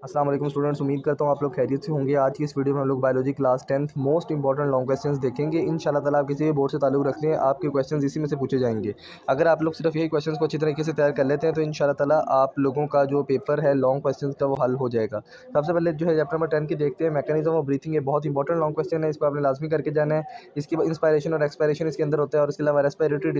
अस्सलाम वालेकुम स्टूडेंट्स, उम्मीद करता हूँ आप लोग खैरियत से होंगे। आज की इस वीडियो में हम लोग biology class 10th most important long questions देखेंगे। इंशाल्लाह ताला आप किसी भी बोर्ड से ताल्लुक़ रखते हैं, आपके क्वेश्चंस इसी में से पूछे जाएंगे। अगर आप लोग सिर्फ यही क्वेश्चंस को अच्छी तरीके से तैयार कर लेते हैं तो इंशाल्लाह ताला आप लोगों का जो पेपर है लॉन्ग क्वेश्चंस का वो हल हो जाएगा। सबसे पहले जो है चैप्टर नंबर 10 की देखते हैं, मैकेनिज्म ऑफ ब्रीथिंग। ये बहुत इंपॉर्टेंट लॉन्ग क्वेश्चन है, इसको आपने लाजमी करके जाना है। इसके बाद इंस्पायरेशन और एक्सपायरेशन इसके अंदर होता है, और इसके अलावा रेस्पिरेटरी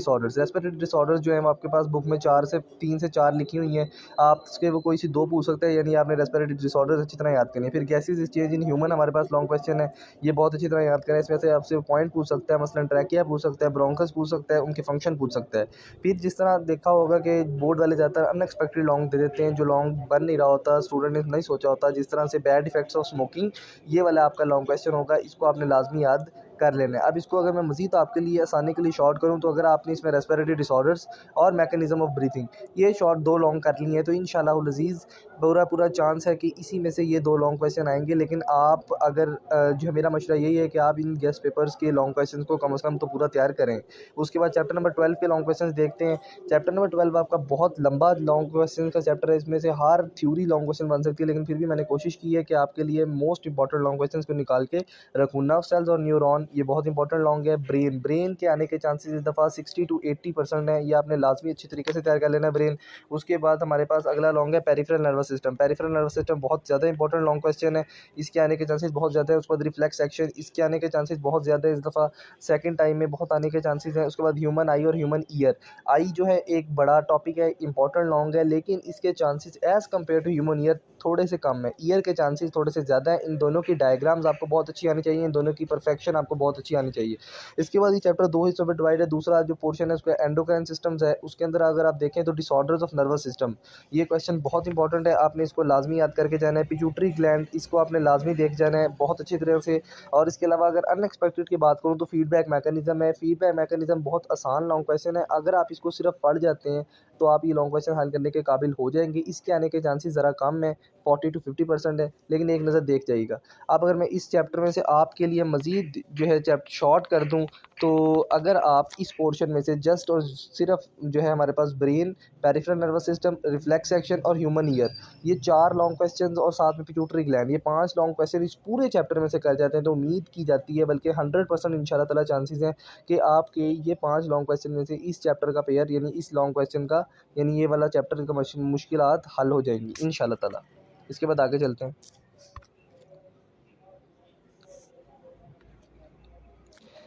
डिसऑर्डर्स जो है वो आपके पास बुक में 3 से 4 लिखी हुई हैं। आप उसके वो कोई सी 2 पूछ सकते हैं, यानी आपने रेस्पिरेटरी डिसऑर्डर्स अच्छी तरह याद करनी है। फिर गैसेस एक्सचेंज इन ह्यूमन हमारे पास लॉन्ग क्वेश्चन है, ये बहुत अच्छी तरह याद करें। इसमें से आपसे पॉइंट पूछ सकता है, मसलन ट्रैकिया पूछ सकता है, ब्रोंकस पूछ सकता है, उनके फंक्शन पूछ सकता है। फिर जिस तरह देखा होगा कि बोर्ड वाले ज़्यादातर अनएक्सपेक्टेड लॉन्ग दे देते हैं, जो लॉन्ग बन नहीं रहा होता, स्टूडेंट ने नहीं सोचा होता। जिस तरह से बैड इफेक्ट्स ऑफ स्मोकिंग, ये वाला आपका लॉन्ग क्वेश्चन होगा, इसको आपने लाजमी याद कर लेना है। अब इसको अगर मैं मज़ीद आपके लिए आसानी के लिए शॉर्ट करूँ तो अगर आपने इसमें रेस्पिरेटरी डिसऑर्डर्स और मैकेनिज्म ऑफ ब्रीथिंग ये शॉर्ट 2 लॉन्ग कर लिए हैं तो इंशाअल्लाह अज़ीज़ पूरा चांस है कि इसी में से ये 2 लॉन्ग क्वेश्चन आएंगे। लेकिन आप अगर जो है, मेरा मशवरा यही है कि आप इन गेस्ट पेपर्स के लॉन्ग क्वेश्चन को कम से कम तो पूरा तैयार करें। उसके बाद चैप्टर नंबर 12 के लॉन्ग क्वेश्चन देखते हैं। चैप्टर नंबर 12 आपका बहुत लंबा लॉन्ग क्वेश्चन का चैप्टर है, इसमें से हर थ्योरी लॉन्ग क्वेश्चन बन सकती है, लेकिन फिर भी मैंने कोशिश की है कि आपके लिए मोस्ट इंपॉर्टेंट लॉन्ग क्वेश्चन को निकाल के रखूँ। नर्व सेल्स और न्यूरॉन, ये बहुत इंपॉर्टेंट लॉन्ग है। ब्रेन के आने के चांसेस इस दफ़ा 60 to 80% है, ये आपने लाजमी अच्छी तरीके से तैयार कर लेना है ब्रेन। उसके बाद हमारे पास अगला लॉन्ग है peripheral nervous system. Peripheral nervous system बहुत ज़्यादा इंपॉर्टेंट लॉन्ग क्वेश्चन है, इसके आने के चांसेस बहुत ज़्यादा है। उसके बाद रिफ्लेक्स एक्शन, इसके आने के चांसेस बहुत ज़्यादा है, इस दफ़ा सेकंड टाइम में बहुत आने के चांसेस हैं। उसके बाद ह्यूमन आई और ह्यूमन ईयर। आई जो है एक बड़ा टॉपिक है, इंपॉर्टेंट लॉन्ग है, लेकिन इसके chances as compare to human ear थोड़े से कम है। ईयर के चांसेस थोड़े से ज़्यादा है। इन दोनों की डायग्राम्स आपको बहुत अच्छी आनी चाहिए, इन दोनों की परफेक्शन आपको बहुत अच्छी आनी चाहिए। इसके बाद ये चैप्टर 2 हिस्सों में डिवाइड है। दूसरा जो पोर्शन है उसका एंडोक्राइन सिस्टम्स है, उसके अंदर अगर आप देखें तो डिसऑर्डर्स ऑफ नर्वस सिस्टम, ये क्वेश्चन बहुत इंपॉर्टेंट है, आपने इसको लाजमी याद करके जाना है। पिट्यूटरी ग्लैंड, इसको आपने लाजमी देख जाना है बहुत अच्छी तरह से। और इसके अलावा अगर अनएक्सपेक्टेड की बात करूँ तो फीडबैक मैकेनिज्म है। फीडबैक मैकेनिज्म बहुत आसान लॉन्ग क्वेश्चन है, अगर आप इसको सिर्फ पढ़ जाते हैं तो आप ये लॉन्ग क्वेश्चन हल करने के काबिल हो जाएंगे। इसके आने के चांसेस ज़रा कम है, 40 to 50% है, लेकिन एक नज़र देख जाइएगा। अब अगर मैं इस चैप्टर में से आपके लिए मज़ीद जो है चैप्टर शॉर्ट कर दूं, तो अगर आप इस पोर्शन में से जस्ट और सिर्फ जो है हमारे पास brain, peripheral nervous system, reflex action और ह्यूमन ईयर, ये 4 लॉन्ग क्वेश्चंस और साथ में पिट्यूटरी ग्लैंड, ये 5 लॉन्ग क्वेश्चन इस पूरे चैप्टर में से कर जाते हैं तो उम्मीद की जाती है, बल्कि 100% इंशाल्लाह ताला चांसेस हैं कि आपके ये 5 लॉन्ग क्वेश्चन में से इस चैप्टर का पेयर यानी इस लॉन्ग क्वेश्चन का यानी ये वाला चैप्टर का मुश्किलात हल हो जाएंगी इंशाल्लाह ताला। इसके बाद आगे चलते हैं।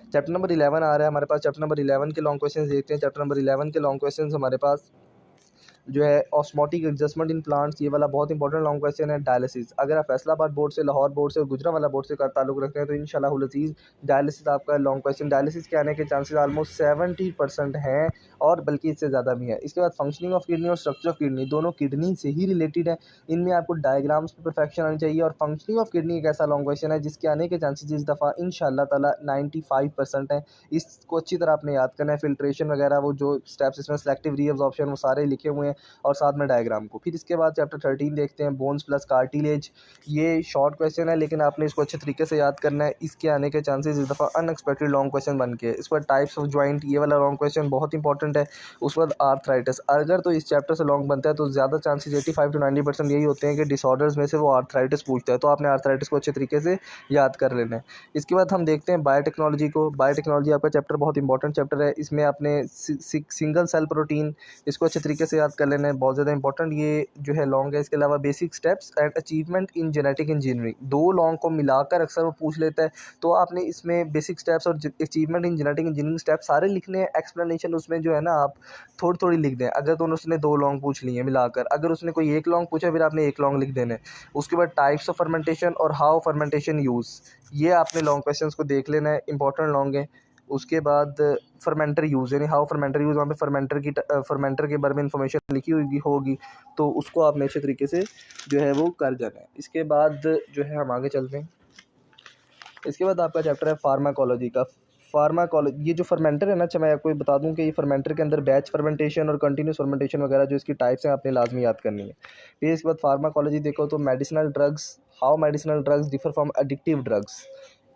चैप्टर नंबर 11 आ रहा है हमारे पास। चैप्टर नंबर 11 के लॉन्ग क्वेश्चंस देखते हैं। चैप्टर नंबर 11 के लॉन्ग क्वेश्चंस हमारे पास जो है ऑस्मोटिक एडजस्टमेंट इन प्लांट्स, ये वाला बहुत इंपॉर्टेंट लॉन्ग क्वेश्चन है। डायलिसिस, अगर आप फैसलाबाद बोर्ड से, लाहौर बोर्ड से और गुजरांवाला बोर्ड से ताल्लुक़ रखते हैं तो इंशाल्लाह अज़ीज़ डायलिसिस आपका लॉन्ग क्वेश्चन, डायलिसिस के आने के चांसेस ऑलमोस्ट 70% हैं, और बल्कि इससे ज़्यादा भी है। इसके बाद फंक्शनिंग ऑफ किडनी और स्ट्रक्चर ऑफ किडनी, दोनों किडनी से ही रिलेटेड है, इनमें आपको डायग्राम्स पे परफेक्शन आनी चाहिए। और फंक्शनिंग ऑफ किडनी एक ऐसा लॉन्ग क्वेश्चन है जिसके आने के चांसेस इस दफ़ा इंशाल्लाह ताला 95% है, इसको अच्छी तरह आपने याद करना है। फिल्ट्रेशन वगैरह वो जो स्टेप्स इसमें सेलेक्टिव रीअब्जॉर्प्शन वो सारे लिखे हुए हैं, और साथ में डायग्राम को। फिर इसके बाद चैप्टर 13 देखते हैं, बोन्स प्लस कार्टिलेज। ये शॉर्ट क्वेश्चन है लेकिन आपने इसको अच्छे तरीके से याद करना है, इसके आने के चांसेस इस दफ़ा अनएक्सपेक्टेड लॉन्ग क्वेश्चन बन के। इस पर टाइप्स ऑफ जॉइंट, ये वाला लॉन्ग क्वेश्चन बहुत इंपॉर्टेंट है। उसके बाद आर्थराइटिस, अगर तो इस चैप्टर से लॉन्ग बनता है तो ज़्यादा चांसेस 85 to 90% यही होते हैं कि डिसऑर्डर्स में से वो आर्थराइटिस पूछता है, तो आपने आर्थराइटिस को अच्छे तरीके से याद कर लेना है। इसके बाद हम देखते हैं बायोटेक्नोलॉजी को। बायोटेक्नोलॉजी आपका चैप्टर बहुत इंपॉर्टेंट चैप्टर है, इसमें आपने सिंगल सेल प्रोटीन, इसको अच्छे तरीके से याद कर लेना है, बहुत ज़्यादा इंपॉर्टेंट ये जो है लॉन्ग है। इसके अलावा basic steps and achievement in genetic engineering, 2 long को मिलाकर अक्सर वो पूछ लेता है, तो आपने इसमें बेसिक स्टेप्स और achievement in genetic engineering steps सारे लिखने हैं। एक्सप्लेनेशन उसमें जो है ना आप थोड़ी थोड़ी लिख दें, अगर तो उसने 2 लॉन्ग पूछ लिए मिलाकर, अगर उसने कोई 1 लॉन्ग पूछा फिर आपने 1 लॉन्ग लिख देना है। उसके बाद टाइप्स ऑफ फर्मेंटेशन और हाउ फर्मेंटेशन यूज़, ये आपने लॉन्ग क्वेश्चंस को देख लेना है, इंपॉर्टेंट लॉन्ग है। उसके बाद फर्मेंटर यूज़ यानी हाउ फर्मेंटर यूज़, वहाँ पे फर्मेंटर के बारे में इंफॉर्मेशन लिखी हुई होगी, तो उसको आपने अच्छे तरीके से जो है वो कर जाना है। इसके बाद जो है हम आगे चलते हैं। इसके बाद आपका चैप्टर है फार्माकोलॉजी का। फार्माकोलॉजी, ये जो फर्मेंटर है ना, अच्छा मैं आपको ये बता दूं कि ये फर्मेंटर के अंदर बैच फर्मेंटेशन और कंटिन्यूस फर्मेंटेशन वगैरह जो इसकी टाइप्स हैं आपने लाजमी याद करनी है। फिर इसके बाद फार्माकोलॉजी देखो तो medicinal drugs, how medicinal drugs differ from addictive drugs,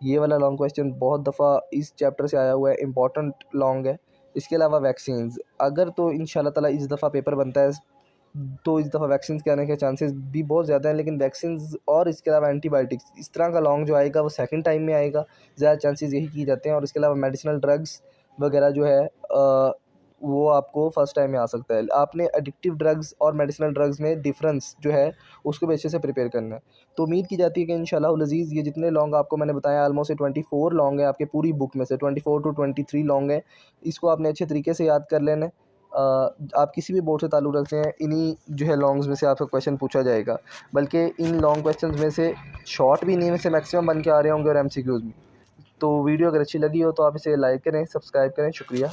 ये वाला लॉन्ग क्वेश्चन बहुत दफ़ा इस चैप्टर से आया हुआ है, इंपॉर्टेंट लॉन्ग है। इसके अलावा वैक्सीन्स, अगर तो इंशाल्लाह ताला इस दफ़ा पेपर बनता है तो इस दफ़ा वैक्सीन के आने के चांसेस भी बहुत ज़्यादा हैं, लेकिन वैक्सीन और इसके अलावा एंटीबायोटिक्स इस तरह का लॉन्ग जो आएगा वो सेकंड टाइम में आएगा, ज़्यादा चांसेस यही किए जाते हैं। और इसके अलावा मेडिसिनल ड्रग्स वगैरह जो है वो आपको फर्स्ट टाइम में आ सकता है। आपने एडिक्टिव ड्रग्स और मेडिसिनल ड्रग्स में डिफरेंस जो है उसको भी अच्छे से प्रिपेयर करना है। तो उम्मीद की जाती है कि इंशाल्लाह लज़ीज़ ये जितने लॉन्ग आपको मैंने बताया ऑलमोस्ट 24 लॉन्ग है आपके पूरी बुक में से, 24 टू 23 लॉन्ग है। इसको आपने अच्छे तरीके से याद कर लेना है। आप किसी भी बोर्ड से ताल्लुक़ रखते हैं, इन्हीं जो है लॉन्ग्स में से आपका क्वेश्चन पूछा जाएगा, बल्कि इन लॉन्ग क्वेश्चंस में से शॉर्ट भी इन्हीं में से मैक्सिमम बन के आ रहे होंगे और एमसीक्यूज़ भी। तो वीडियो अगर अच्छी लगी हो तो आप इसे लाइक करें, सब्सक्राइब करें। शुक्रिया।